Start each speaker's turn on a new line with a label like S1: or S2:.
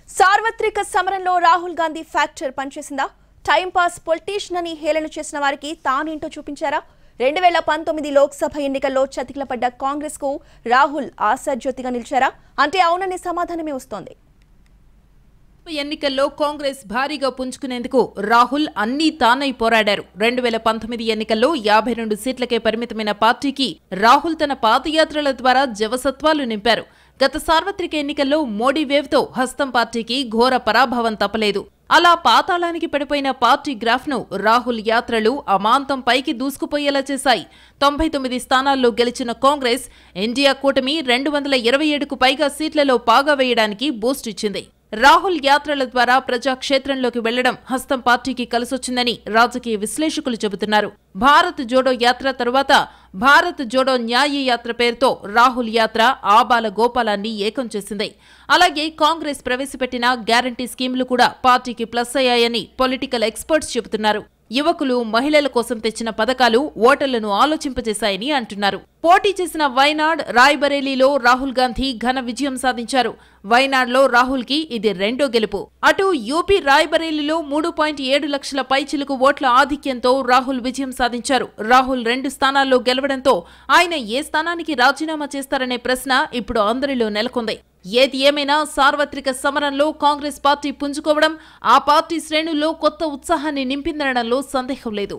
S1: సార్వత్రిక సమరంలో రాహుల్ గాంధీ ఫ్యాక్టర్ పనిచేసిందా? టైం పాస్ పొలిటీషియన్ అని హేళన చేసిన వారికి తానేంటో చూపించారా? 2019 లోక్సభ ఎన్నికల్లో చతికిలపడ్డ కాంగ్రెస్ కు రాహుల్ ఆశాజ్యోతిగా నిలిచారా అంటే అవుననే సమాధానమే వస్తోంది.
S2: ఎన్నికల్లో కాంగ్రెస్ భారీగా పుంజుకునేందుకు రాహుల్ అన్నీ తానై పోరాడారు. 2019 ఎన్నికల్లో 52 సీట్లకే పరిమితమైన పార్టీకి రాహుల్ తన పాదయాత్రల ద్వారా జవసత్వాలు నింపారు. గత సార్వత్రిక ఎన్నికల్లో మోడీ వేవ్తో హస్తం పార్టీకి ఘోర పరాభవం తప్పలేదు. అలా పాతాళానికి పడిపోయిన పార్టీ గ్రాఫ్ను రాహుల్ యాత్రలు అమాంతం పైకి దూసుకుపోయేలా చేశాయి. 99 స్థానాల్లో గెలిచిన కాంగ్రెస్ ఇండియా కూటమి 227కు పైగా సీట్లలో పాగా వేయడానికి బూస్ట్ ఇచ్చింది. రాహుల్ యాత్రల ద్వారా ప్రజాక్షేత్రంలోకి వెళ్లడం హస్తం పార్టీకి కలిసొచ్చిందని రాజకీయ విశ్లేషకులు చెబుతున్నారు. భారత్ జోడో యాత్ర తరువాత భారత్ జోడో న్యాయ యాత్ర పేరుతో రాహుల్ యాత్ర ఆబాల గోపాలాన్ని ఏకం చేసింది. అలాగే కాంగ్రెస్ ప్రవేశపెట్టిన గ్యారంటీ స్కీములు కూడా పార్టీకి ప్లస్ అయ్యాయని పొలిటికల్ ఎక్స్పర్ట్స్ చెబుతున్నారు. యువకులు, మహిళల కోసం తెచ్చిన పథకాలు ఓటర్లను ఆలోచింపజేశాయని అంటున్నారు. పోటీ చేసిన వైనాడ్, రాయ్బరేలీలో రాహుల్ గాంధీ ఘన విజయం సాధించారు. వైనాడ్లో రాహుల్ కి ఇది రెండో గెలుపు. అటు యూపీ రాయ్బరేలీలో 3.7 లక్షల పైచిలుకు ఓట్ల ఆధిక్యంతో రాహుల్ విజయం సాధించారు. రాహుల్ 2 స్థానాల్లో గెలవడంతో ఆయన ఏ స్థానానికి రాజీనామా చేస్తారనే ప్రశ్న ఇప్పుడు అందరిలో నెలకొంది. ఏది ఏమైనా సార్వత్రిక సమరంలో కాంగ్రెస్ పార్టీ పుంజుకోవడం ఆ పార్టీ శ్రేణుల్లో కొత్త ఉత్సాహాన్ని నింపిందనడంలో సందేహం లేదు.